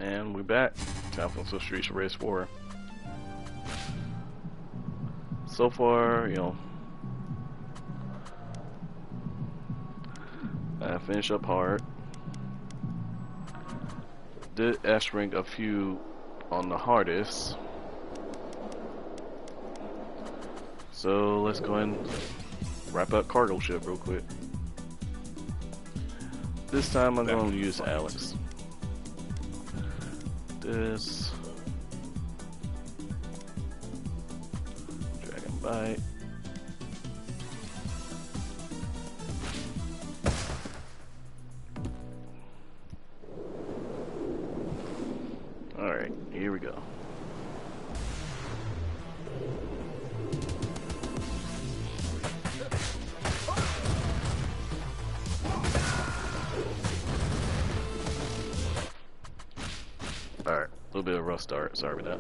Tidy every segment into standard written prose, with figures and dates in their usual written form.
And we're back. Capcom Street Race 4. So far, you know, I finished up hard. Did S rank a few on the hardest. So let's go ahead and wrap up cargo ship real quick. This time I'm going to use Alex. This Dragon Bite. Alright, here we go. Alright, a little bit of a rough start, sorry about that.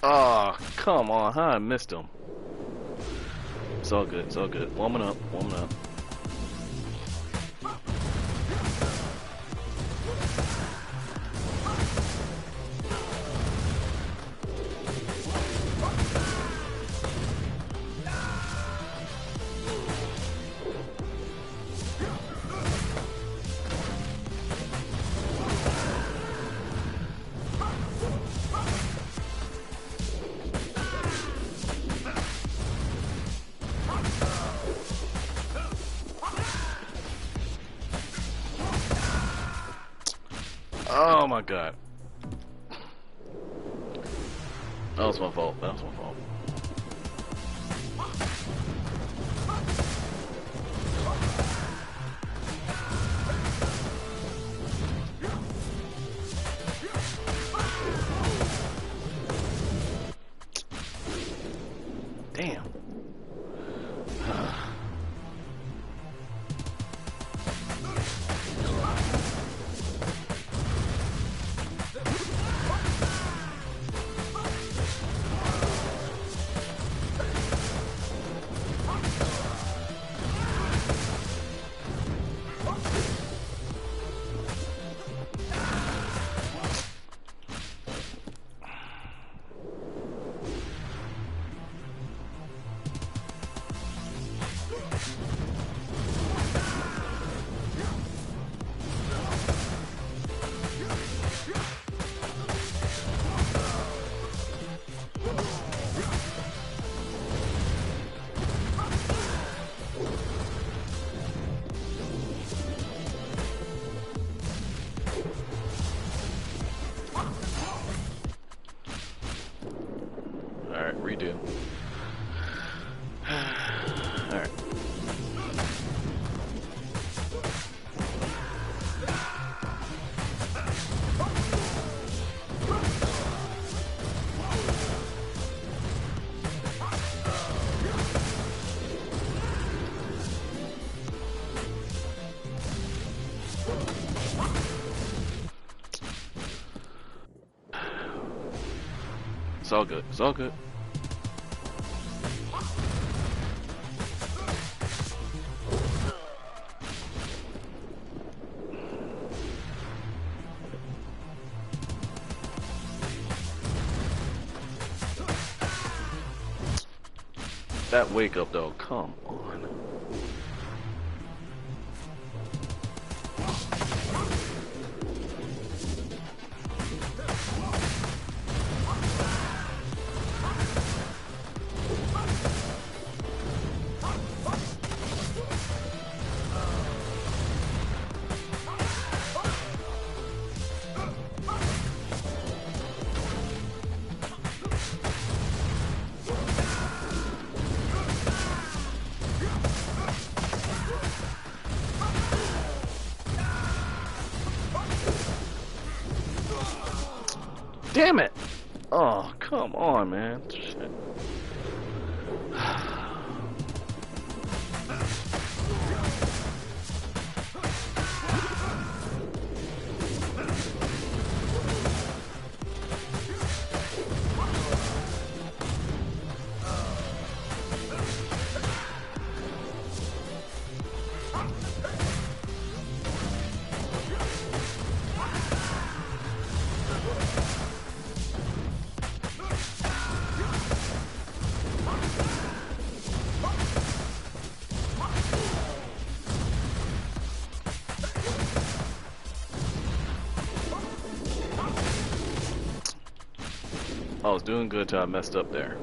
Oh, come on, how I missed him. It's all good, it's all good. Warming up, warming up. Oh my god. That was my fault. That was my fault. Damn. Alright, redo. Alright. It's all good. It's all good. That wake up though, come on. Damn it! Oh, come on, man. Shit. I was doing good till I messed up there.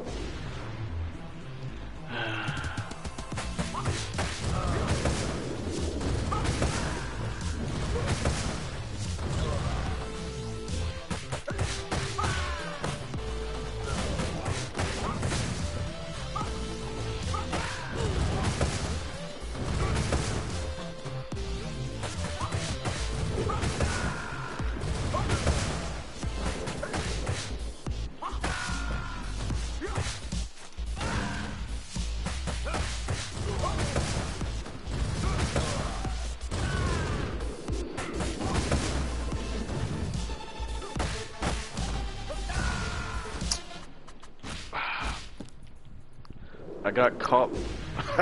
I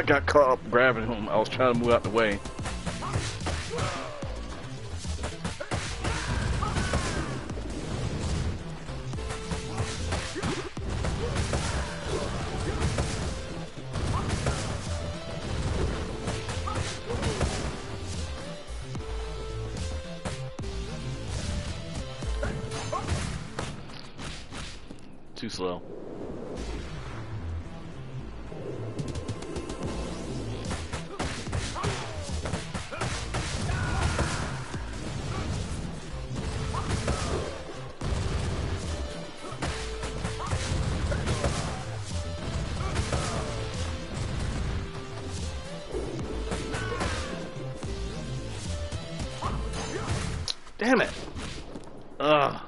got caught up grabbing him. I was trying to move out the way. Too slow. Damn it! Ugh.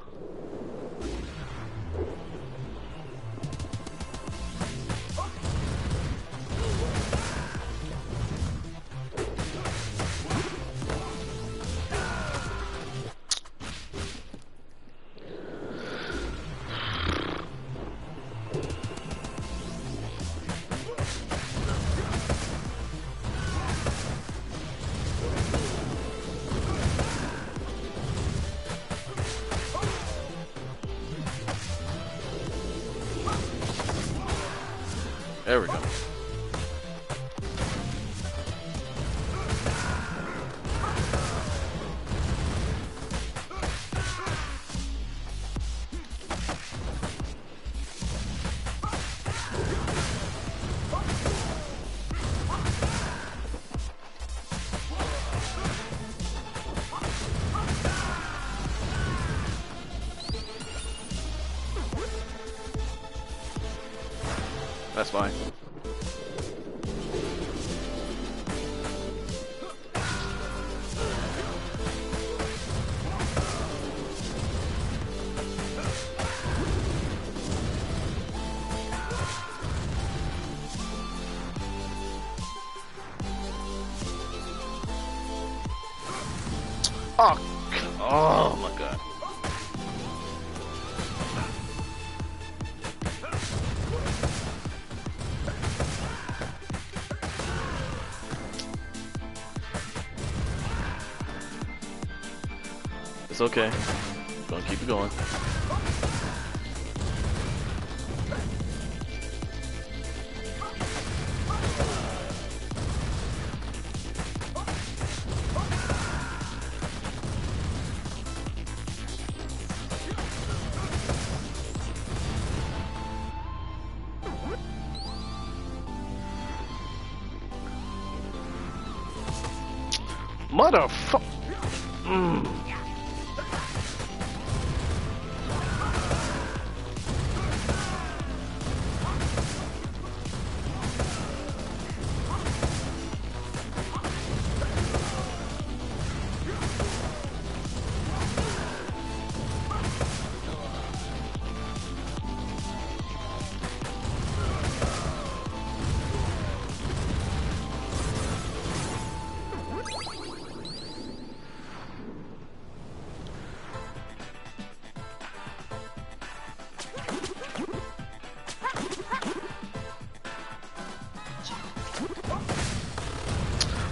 There we go. That's fine. Oh my god. It's okay. Gonna keep it going. Motherfucker.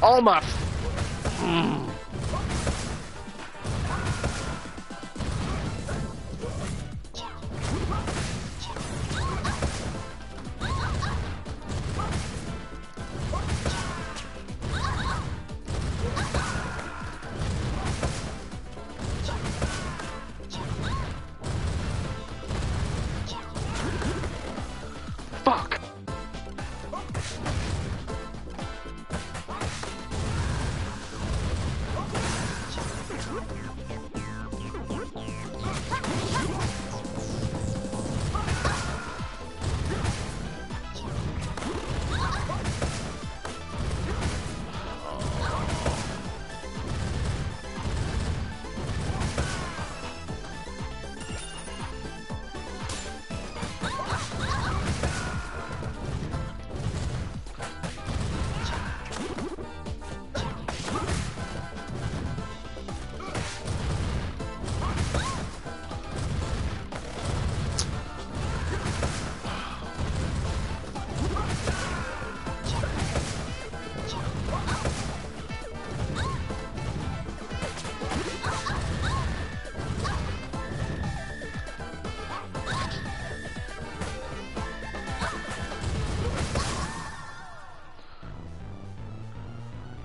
Oh my. Fuck.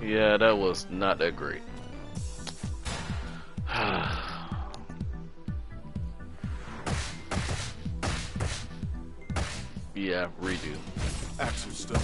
Yeah, that was not that great. Yeah, redo. Axel still.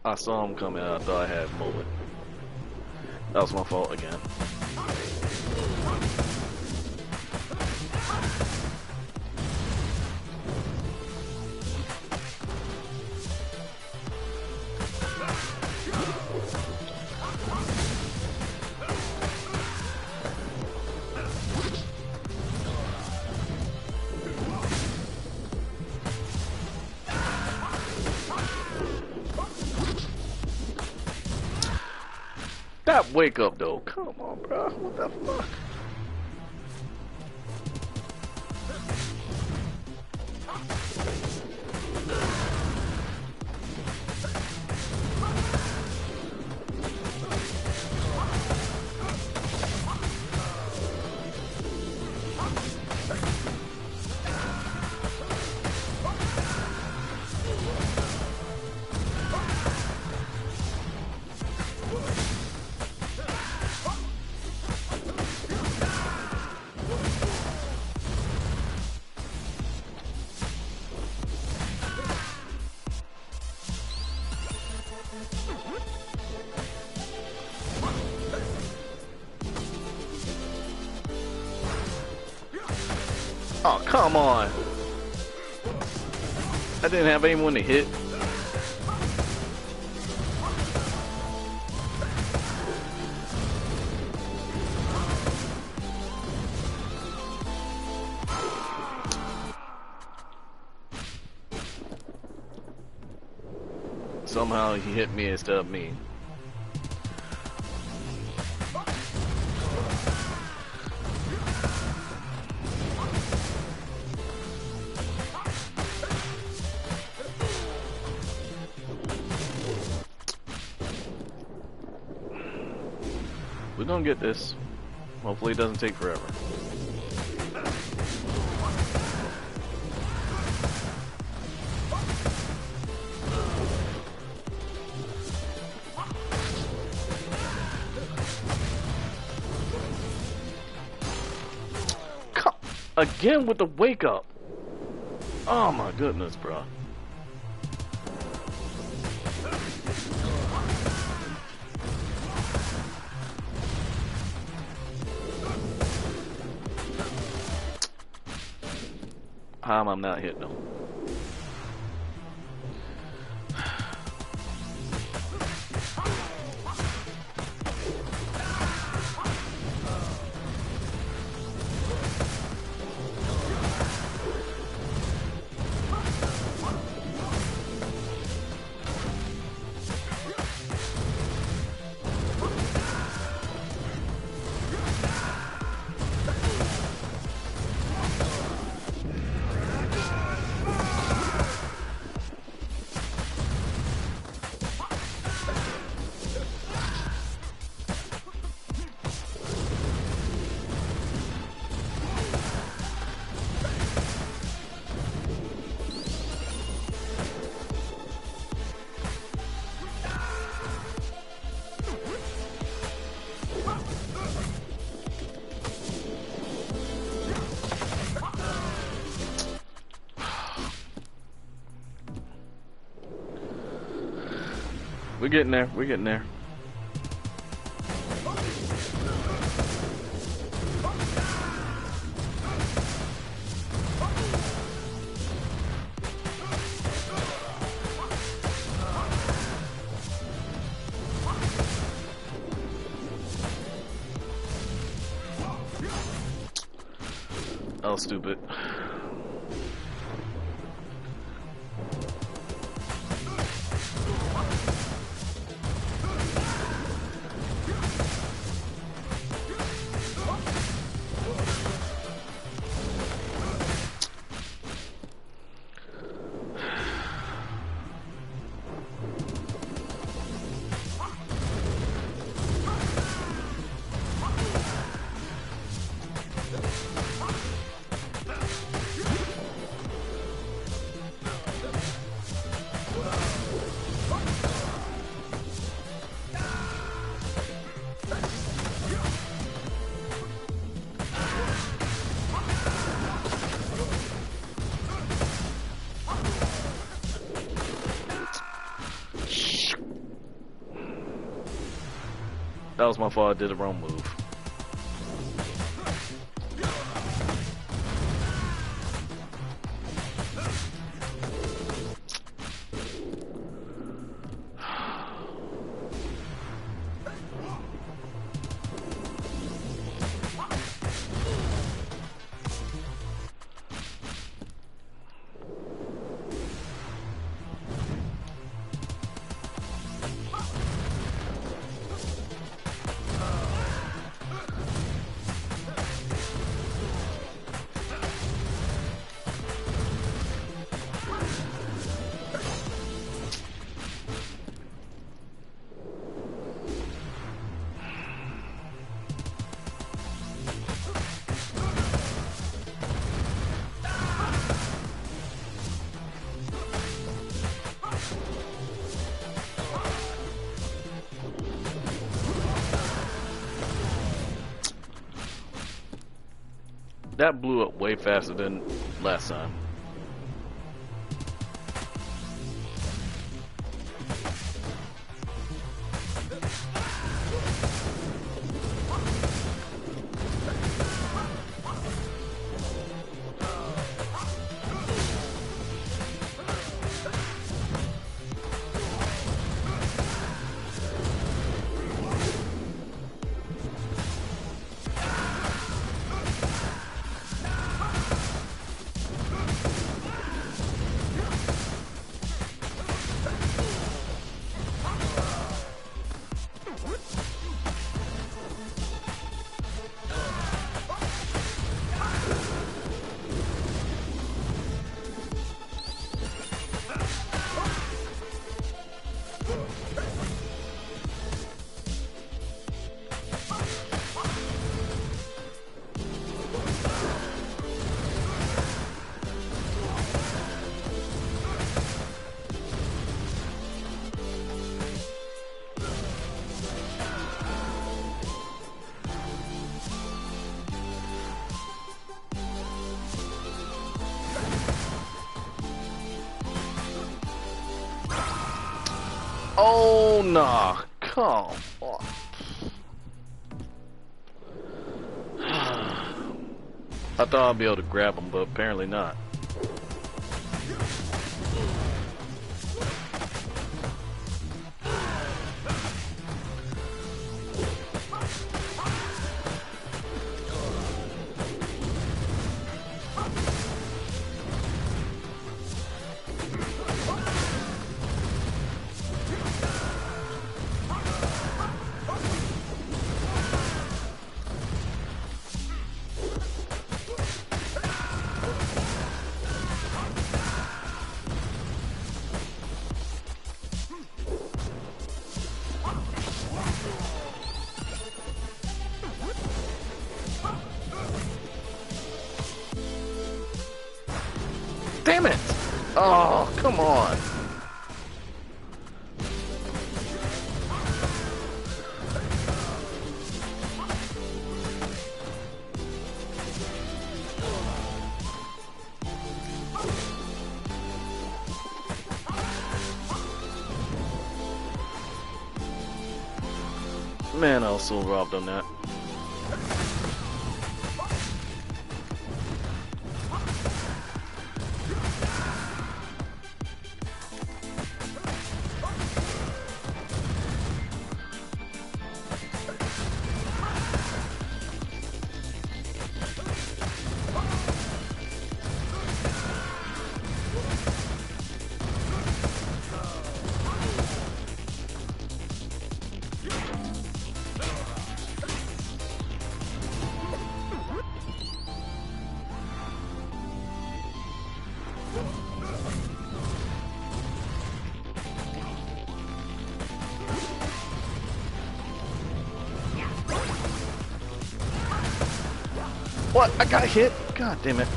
I saw him coming out. I thought I had mullet. That was my fault again. That wake up though. Come on, bro. What the fuck? Oh, come on. I didn't have anyone to hit. Somehow he hit me instead of me. We're gonna get this. Hopefully it doesn't take forever. Again with the wake up. Oh my goodness, bro. how I'm not hitting them. We're getting there. We're getting there. Oh, stupid. That was my fault. I did the wrong move. That blew up way faster than last time. Oh, nah. Come on. I thought I'd be able to grab him, but apparently not. Damn it! Oh, come on. Man, I was so robbed on that. What? I got hit? God damn it.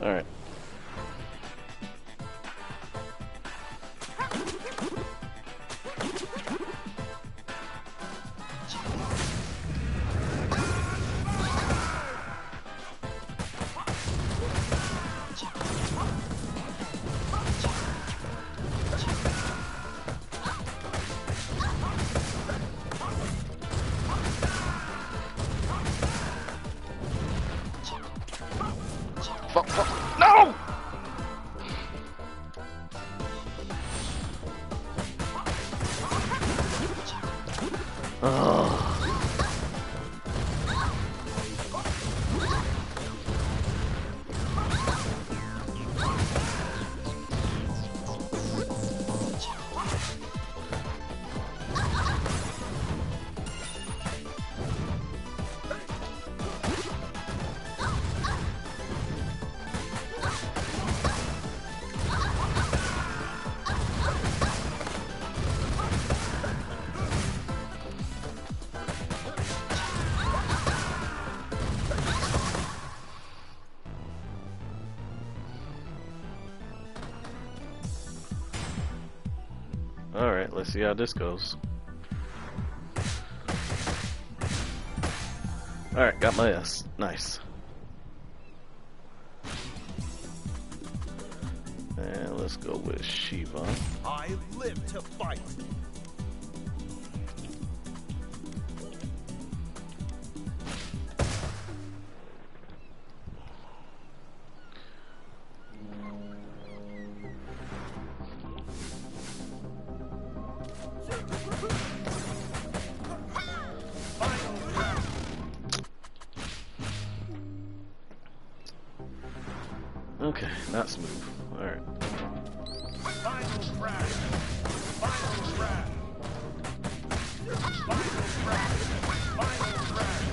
Alright. No! Oh. Alright, let's see how this goes. Alright, got my S. Nice. And let's go with Shiva. I live to fight. Okay, not smooth. Alright. Final crash. Final crash. Final crash. Final crash. Final crash.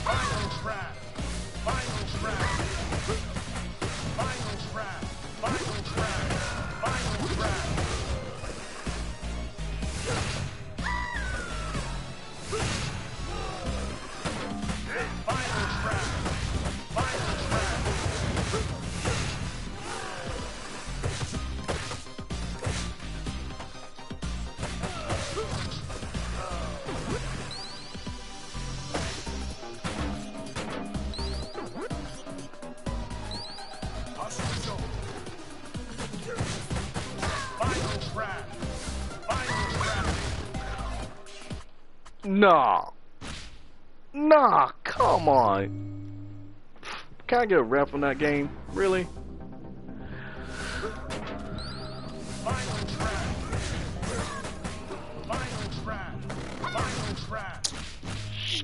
Final crash. Final crash. Final crash. Final crash. Final crash. Nah. Nah, come on. Can I get a ref on that game? Really? Final crash. Final crash. Final crash.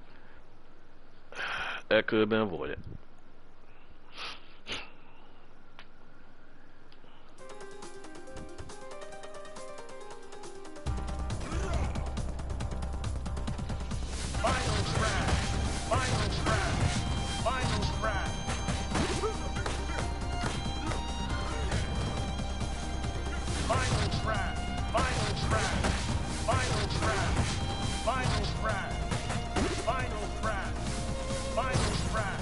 That could have been avoided. Final crash. Final crash. Final crash. Final crash. Final crash. Final crash. Final crash. Final crash. Final crash.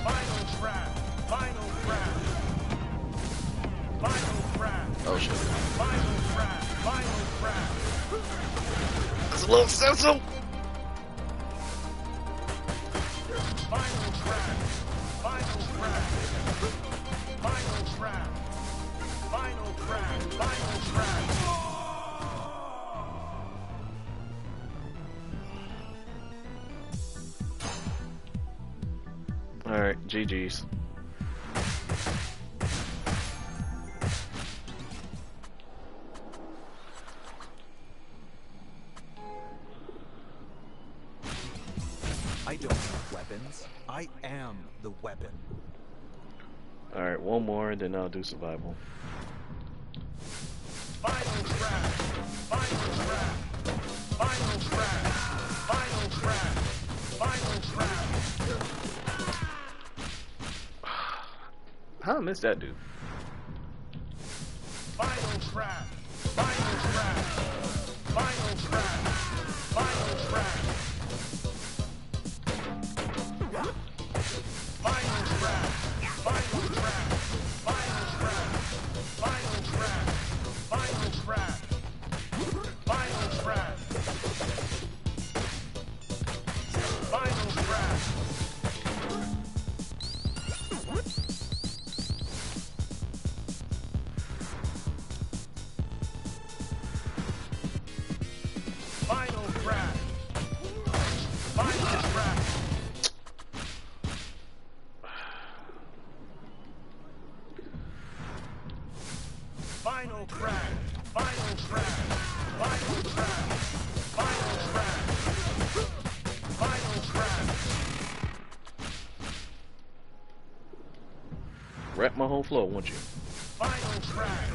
Final crash. Final crash. Final crash. Oh shit. Final crash. Final crash. That's a little sensible. Final crash. Final crash. Final crash. Final crash. Final crash. Alright, GG's. I don't have weapons. I am the weapon. Alright, one more, then I'll do survival. Final crash. Final crash. Final crash. Final crash. Final crash. How I missed that dude? Final crash. Final crash. Final crash. Final crash. Final crash. Final crash. Final crash. Final crash. Final crash. Final crash. Final crash. Final crash. Final crash. Final crash. Final crash. Final crash. Final crash. Final crash. Wrap my whole flow, won't you? Final crash.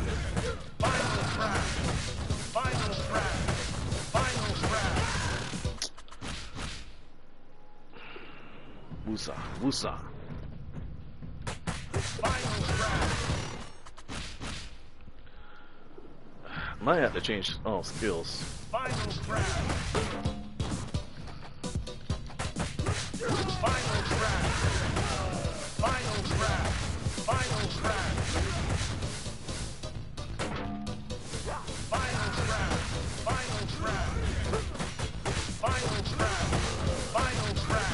Final crash. Final crash. Final crash. Woosah, woosah. Final crash. Might have to change skills. Final crash. Final crash. Final crash. Final crash. Final crash. Final crash. Final crash. Final crash. Final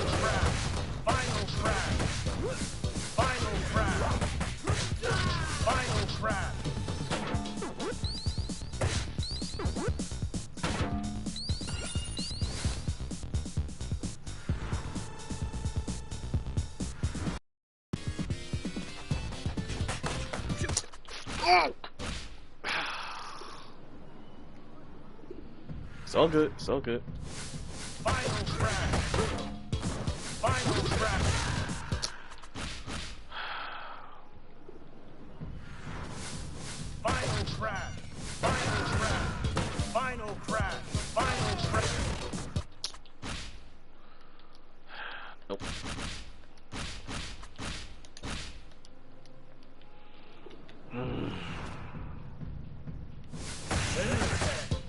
crash. Final crash. Final crash. Final crash. It's all good, it's all good. Final crash. Final crash. Final crash. Final crash. Final crash. Final crash. Nope.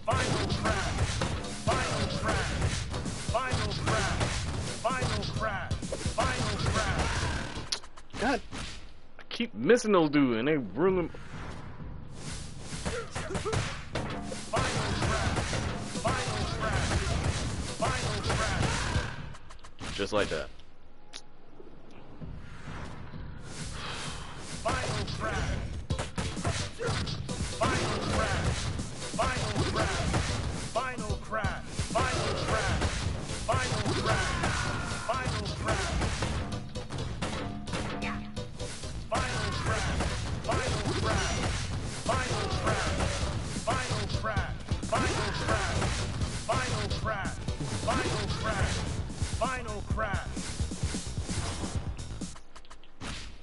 Final crash. Final crash. Final crash. Final crash. Final crash. God, I keep missing those dudes and they ruin. Final crash. Final crash. Final crash. Just like that. Final crash. Final crash. Final crash. Final crash. Final crash. Final crash. Final crash. Final crash. Final crash. Final crash. Final crash. Final crash. Final crash. Final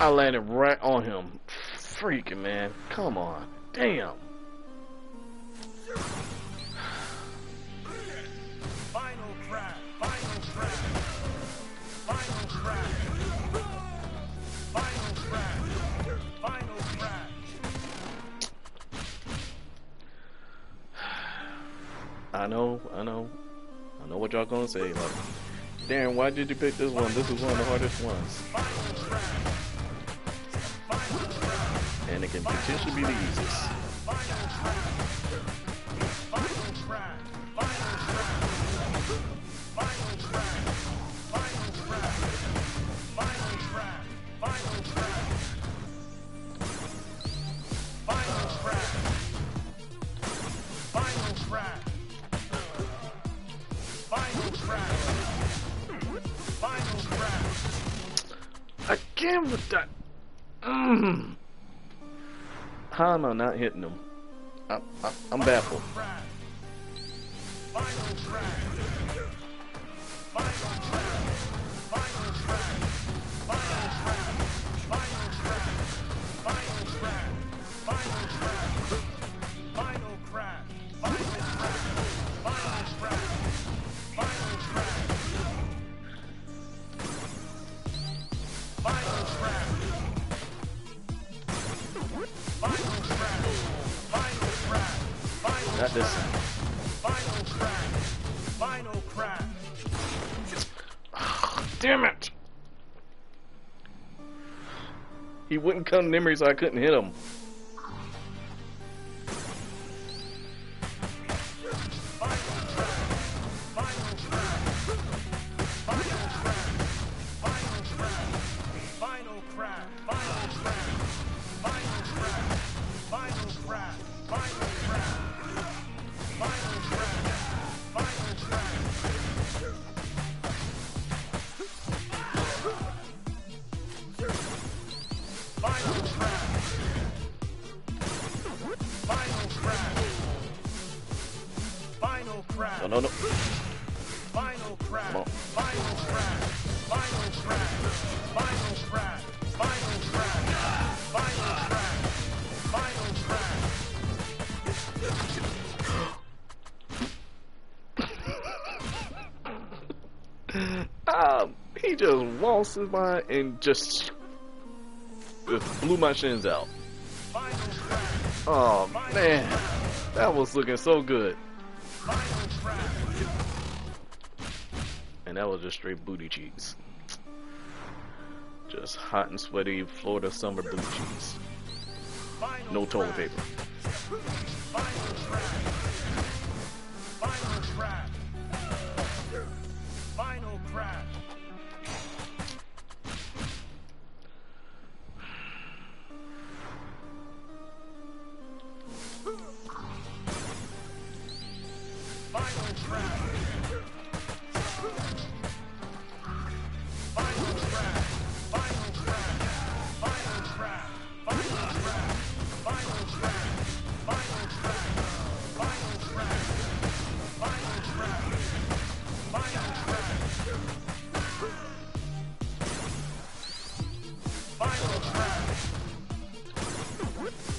I landed right on him. Freaking man. Come on. Damn. Final crash. Final crash. Final crash. Final crash. Final crash. I know what y'all gonna say. Like, damn, why did you pick this one? This is one of the hardest ones. And it can potentially be the easiest. Again with that. How am I not hitting them? I'm baffled. Not this time. Final crash. Final crash. Damn it! He wouldn't come near me, so I couldn't hit him. No. Final crash. Come on. Final crash. Final crash. Final crash. Final crash. Final crash. Final crash. He just waltzes by and just blew my shins out. Final crash. Oh man, that was looking so good. Final crash. And that was just straight booty cheeks. Just hot and sweaty Florida summer booty cheeks. No toilet paper. Final crash. Final crash. Final crash. Final crash. Final crash. Final crash. Final crash. Final crash. Final crash. Final crash. Final crash. Final crash. Final crash. Final crash.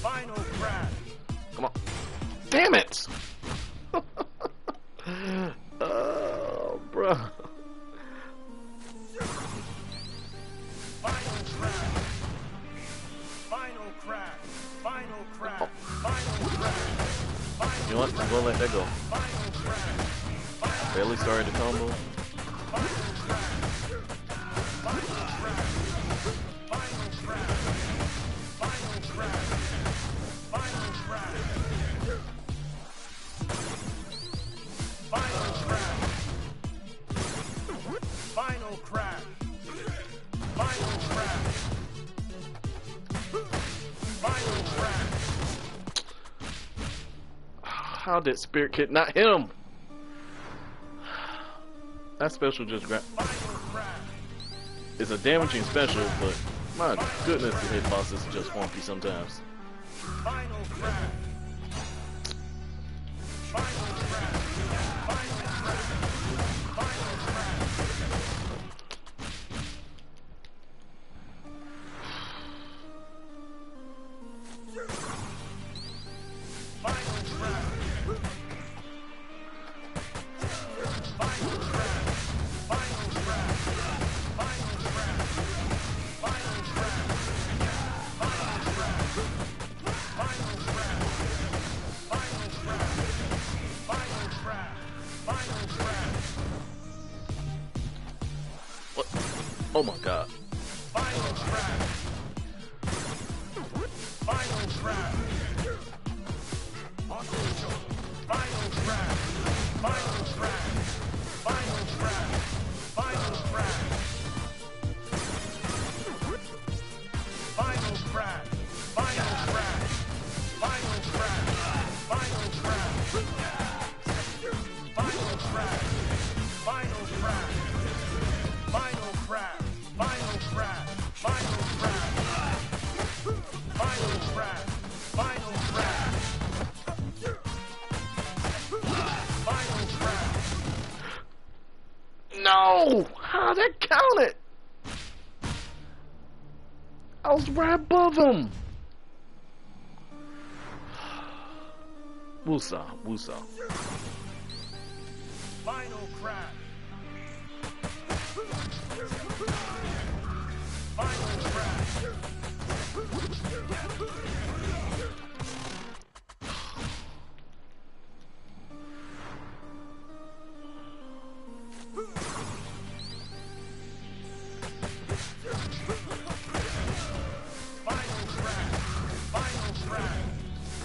Final crash. Come on. Damn it! Oh, bro. Final crash. Final crash. Final crash. Final crash. You know what? I'm gonna let that go. Final crash. Barely started the combo. Final crash. Final crash. Final crash. Final crash. Final crash. Final crash. Final crash. Final crash. Final crash. How did Spirit Kid not hit him? That special just grabbed. Final crash. It's a damaging special, but my goodness, the hitbox is just wonky sometimes. Final crash. Final crash. Final crash. Final crash. Oh my god. Final crash. Final crash. Final crash. Final crash. Final crash. Final crash. Final crash. Final crash. Final crash. Final crash. Final crash. Final crash. Final crash. Final crash. Final crash. Final crash. Final crash. Final crash. No! How that counted? I was right above him. Wusa, Wusa. Final crash. Final crash. Final crash. Final crash. Final crash.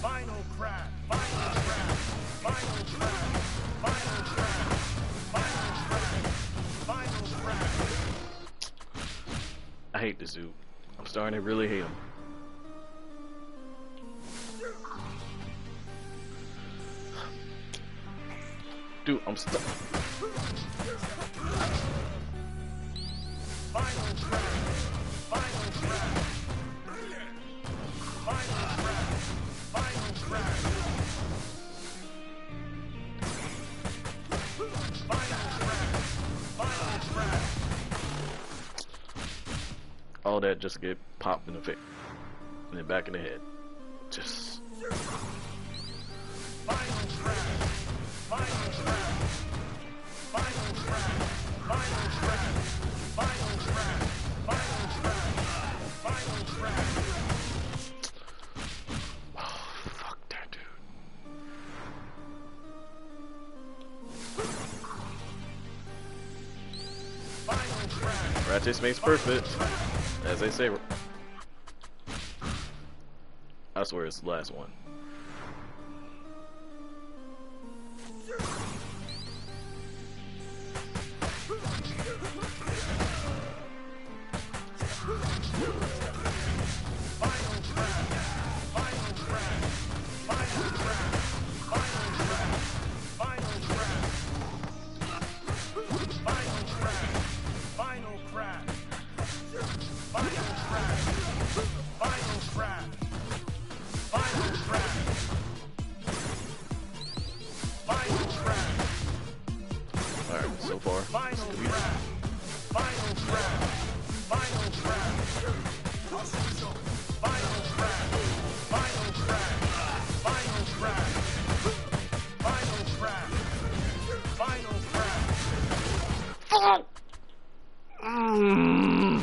Final crash. Final crash. Final crash. Final crash. Final crash. I hate this dude. I'm starting to really hate him. Dude, I'm stuck. Final crash. Final crash. Final crash. Final crash. Final crash. Final crash. All that just to get popped in the face. And then back in the head. Just. Final crash. Final crash. Final crash. Final crash. Final crash. Final crash. Final crash. Oh, fuck that dude. Final crash. Practice makes perfect. As they say. I swear it's the last one. Final crash. Final crash. Final crash. Final crash. Final crash. Final crash. Final crash. Final crash. Final crash. Final crash. Final crash. Alright, so far. Final crash. Final crash. Final crash. Final crash. Final crash. Final crash. Final crash. Final crash. Fuck! Mm.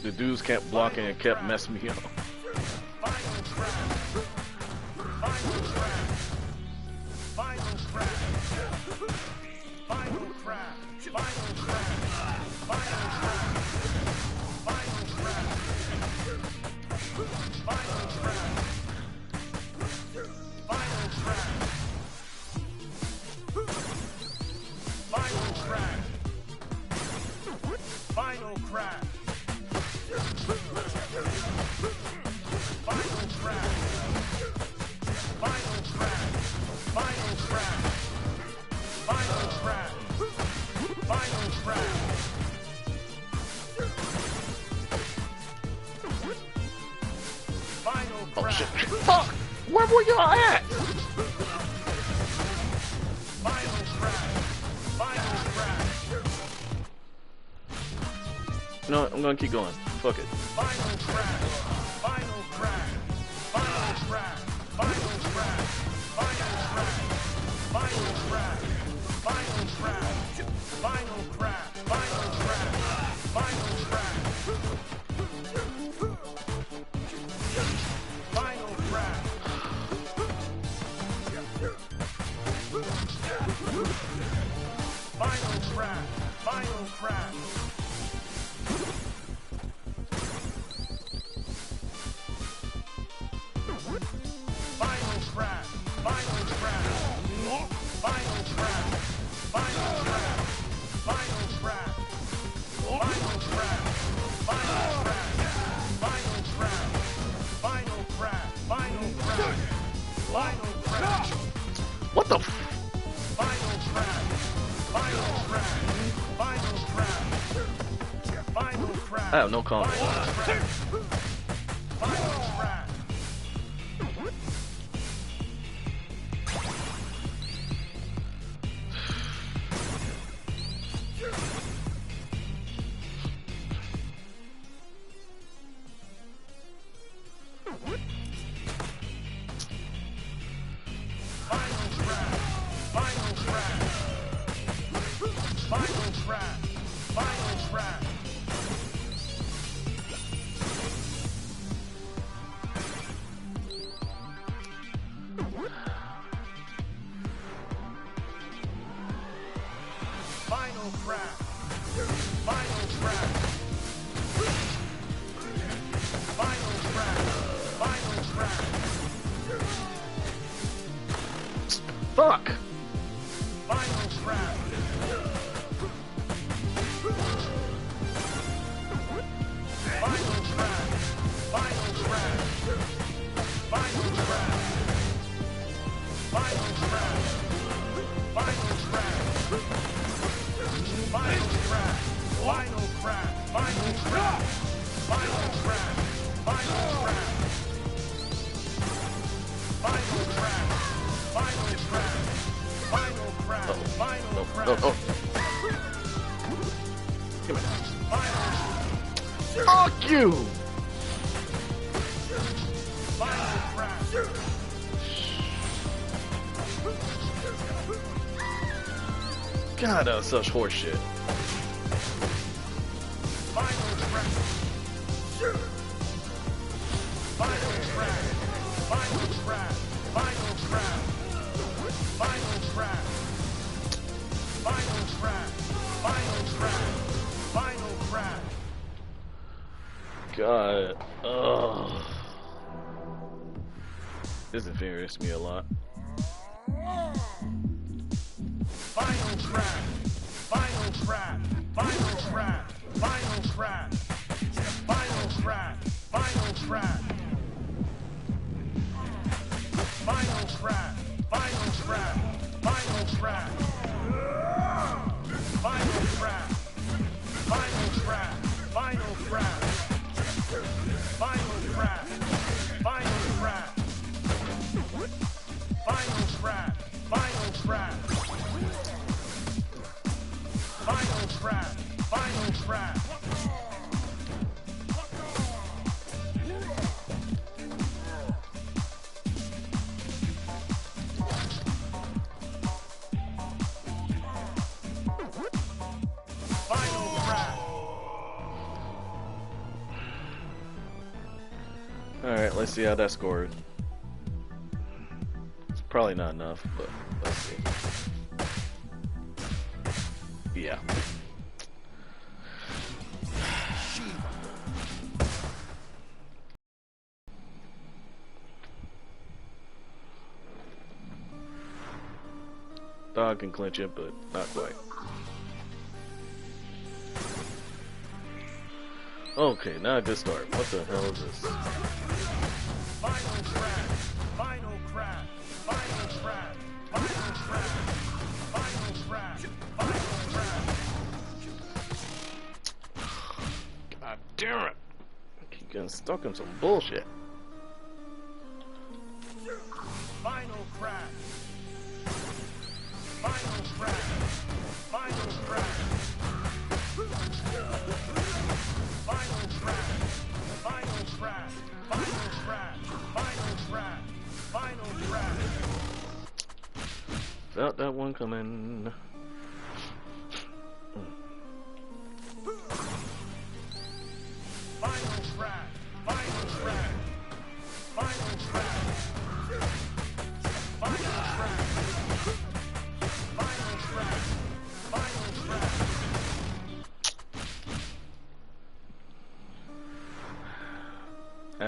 The dudes kept blocking and kept messing me up. Final crash. Final crash. Final crash. Final crash. Final crash. Final crash. Final crash. Final crash. Final crash. Final crash. Final crash. Final crash. Final crash. Final crash. Final crash. Final crash. Final Oh crash. shit. Fuck! Where were y'all at? Final crash. Final crash. No, I'm gonna keep going. Fuck it. Final crash. Final crash. Final crash. Final crash. Final crash. Final crash. Final crash. Final crash. Final crash. Final crash. Final crash. crash. Final crash. Final crash. Final crash. Final crash. Final crash. Final crash. Final crash. Final crash. Final crash. Final crash. Final crash. Final crash. What the f? Final crash. Final crash. Final crash. Final crash. I have no comment. Final crash. Final crash. Final crash. Final crash. Final crash. Final crash. Final crash. Final crash. Final crash. Final crash. Fuck! Final crash. Final crash. Final crash. Final crash. Final crash. Final crash. Final crash. Final crash. Final crash. Final crash. Final crash. Final crash. Final crash. Final crash. Final crash. Oh, oh. Give me that. Fuck you! Final crash. God, that was such horseshit. Final crash. Final crash. Final crash. Final crash. Final crash. Final crash. Final crash. Final crash. God, ugh. This infuriates me a lot. Final crash. Final crash. Final crash. Final crash. Final crash. Final crash. Final crash. Final crash. Final crash. Final crash. Final crash. Final crash. Final crash. Final crash. Final crash. Final crash. Final crash. Final crash. Final crash. Alright, let's see how that scored. It's probably not enough, but let's see. Yeah. Dog can clinch it, but not quite. Okay, now a good start. What the hell is this? Final crash. Final crash. Final crash. Final crash. Final crash. Final crash. God damn it! I keep getting stuck in some bullshit. Final crash. Final crash. Final crash. Final crash. Final crash. Final crash. Final crash. Final crash. Felt that one coming. Final crash. Final crash. Final crash. Final crash. Final crash. Final crash.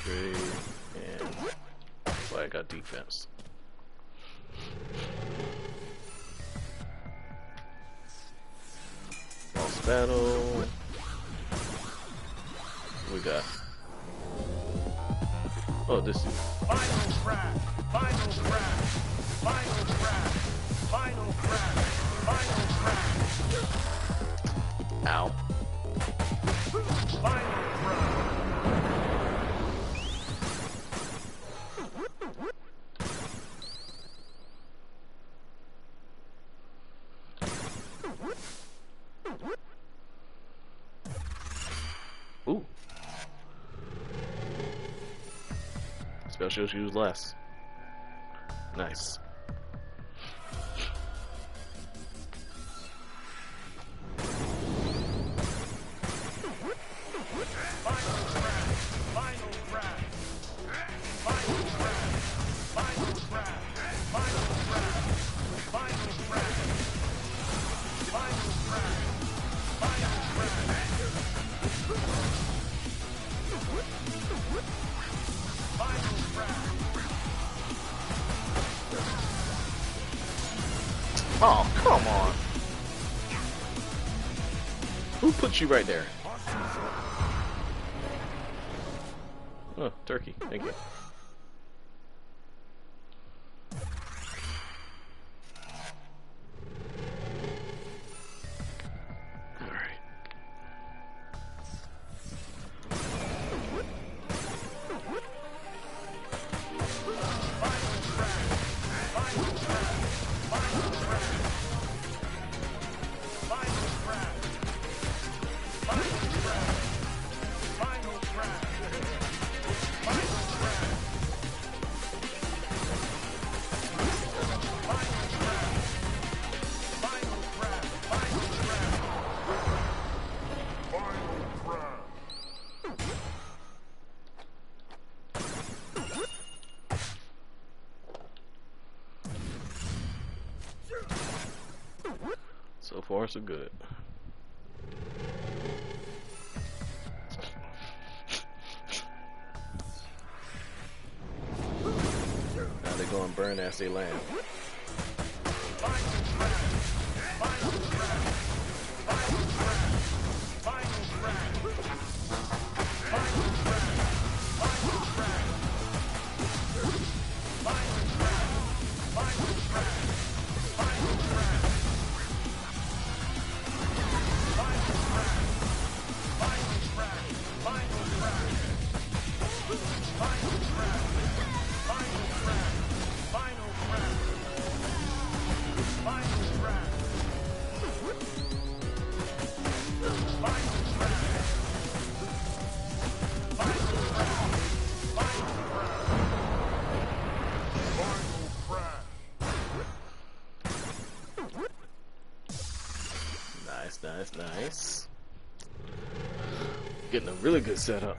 Upgrade. And that's why I got defense. Boss battle. What we got? Oh, this is Final crash! Final crash! Final crash! Final crash! Final crash! ow. Final crash! Ooh. Specials use less. Nice. Final crash! Final crash! Final crash! Final crash! Final crash! Final crash! Final crash! Final crash! Oh, come on. Who put you right there? Oh, turkey. Thank you. Alright. So far, so good. Now they're going to burn as they land. Nice, nice. Getting a really good setup.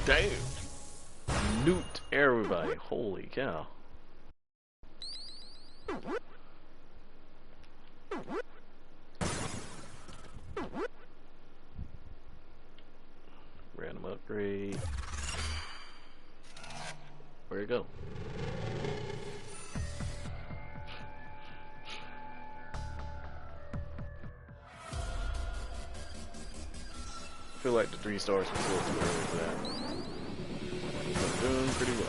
Damn. Nuked everybody. Holy cow. Random upgrade. Where'd it go? I feel like the 3 stars was a little too early for that. I'm doing pretty well.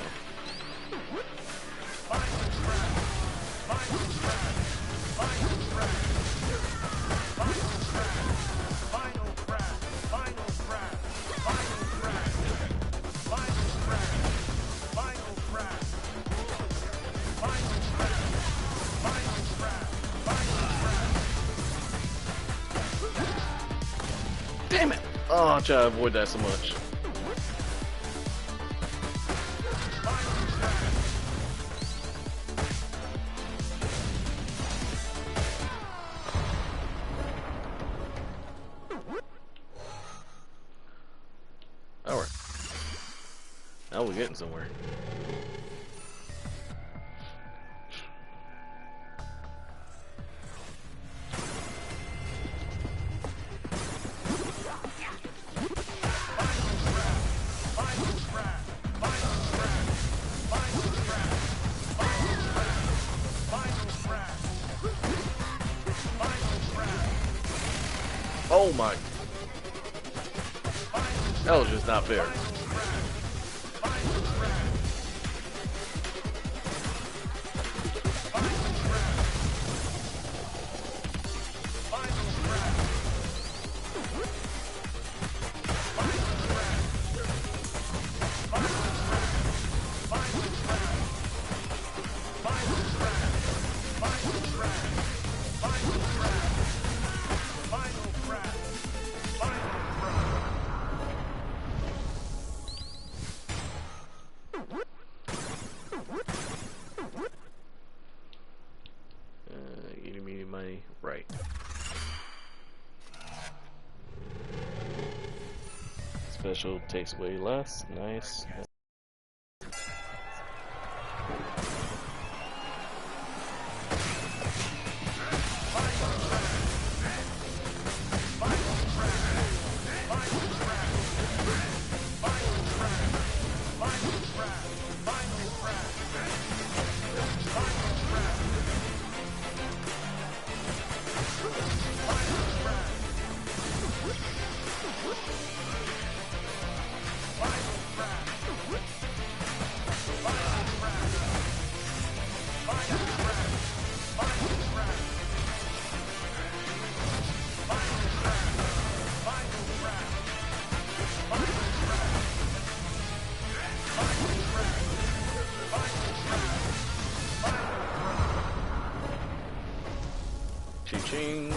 Damn it! Oh, I try to avoid that so much. we're getting somewhere. Oh my. That was just not fair. Eeny, meeny, miny, right. Special takes away less. Nice. Ching.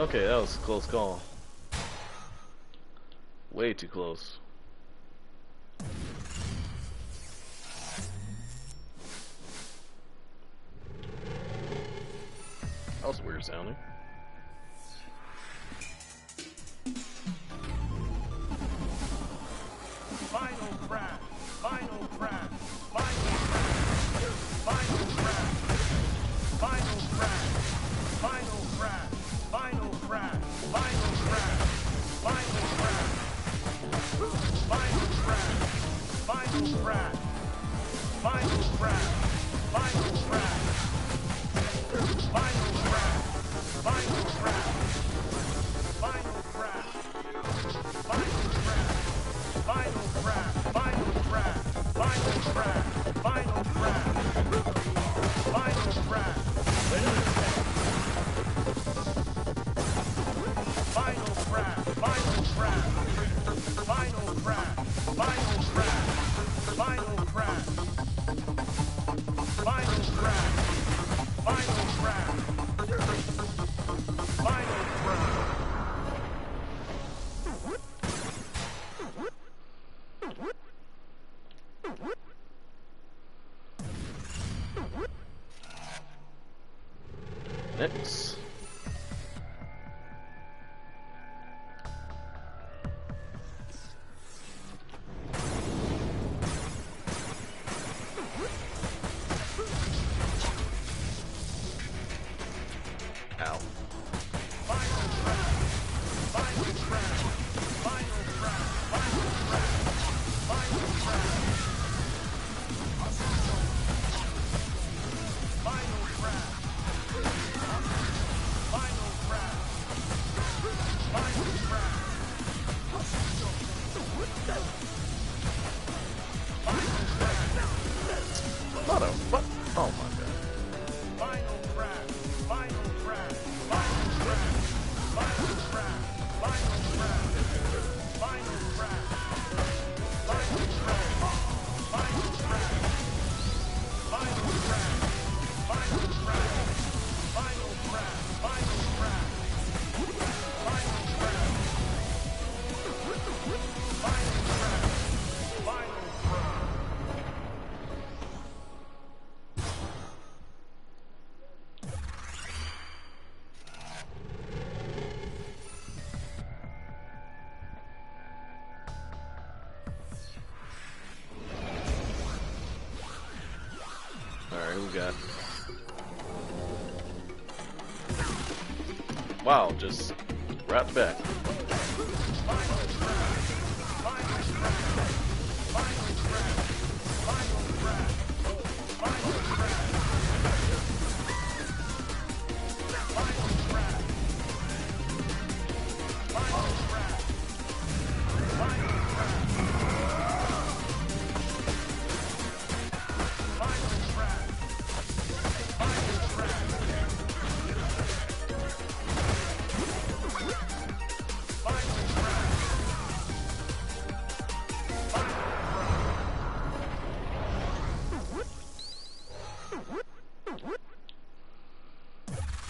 Okay, that was a close call. Way too close. That was weird sounding. Final crash! Final crash! Final crash! Final crash! Final crash! Final crash! Final crash! Final crash! Final crash! crash. Final crash. Final crash. Final crash. Final crash. Final crash. Final crash. Final crash. Final crash. Final crash. Final crash. Final crash. Final crash. Final crash. Final crash. Final crash. Final crash. Final crash. Final crash. Final crash. Next. Ow. Final crash. Final crash. Final crash. Final crash. Final crash. Final crash. Final crash. Final crash. What a fuck? Oh my god. Final crash. Final crash. Final crash. Final crash. Final crash. Final crash. Final crash. Final crash. Final crash. Final crash. Final crash. Final crash. Final crash. Final crash. Final crash. Alright, who we got? Wow, just right back.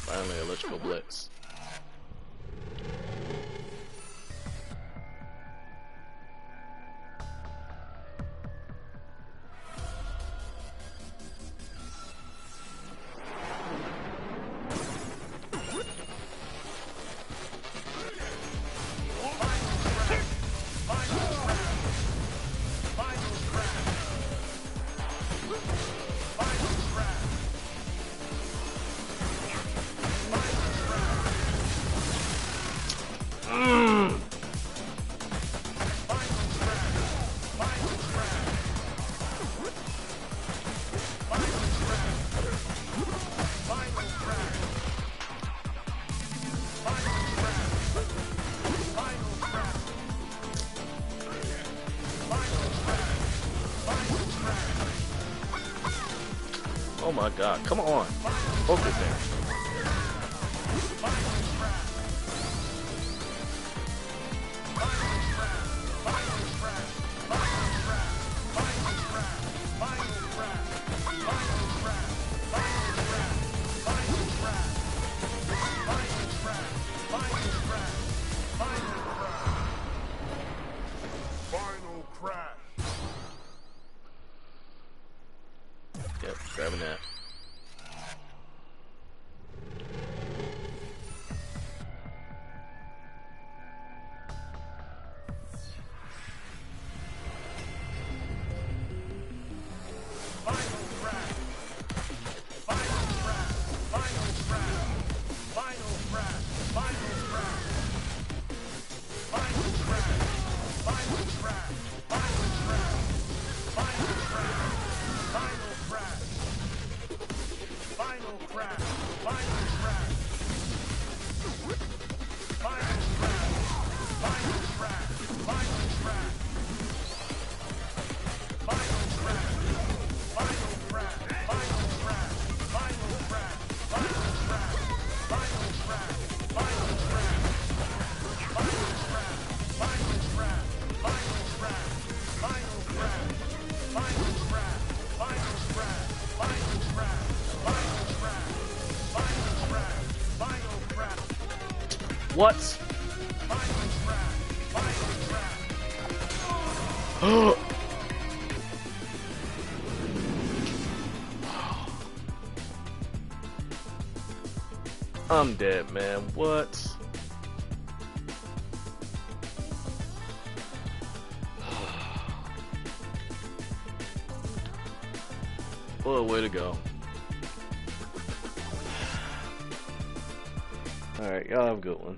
Finally, electrical blitz. Oh my god, come on. Focus there. Final crash. Yep, grabbing that. What? Final crash. Final crash. I'm dead, man. What? What a way to go. Alright, y'all have a good one.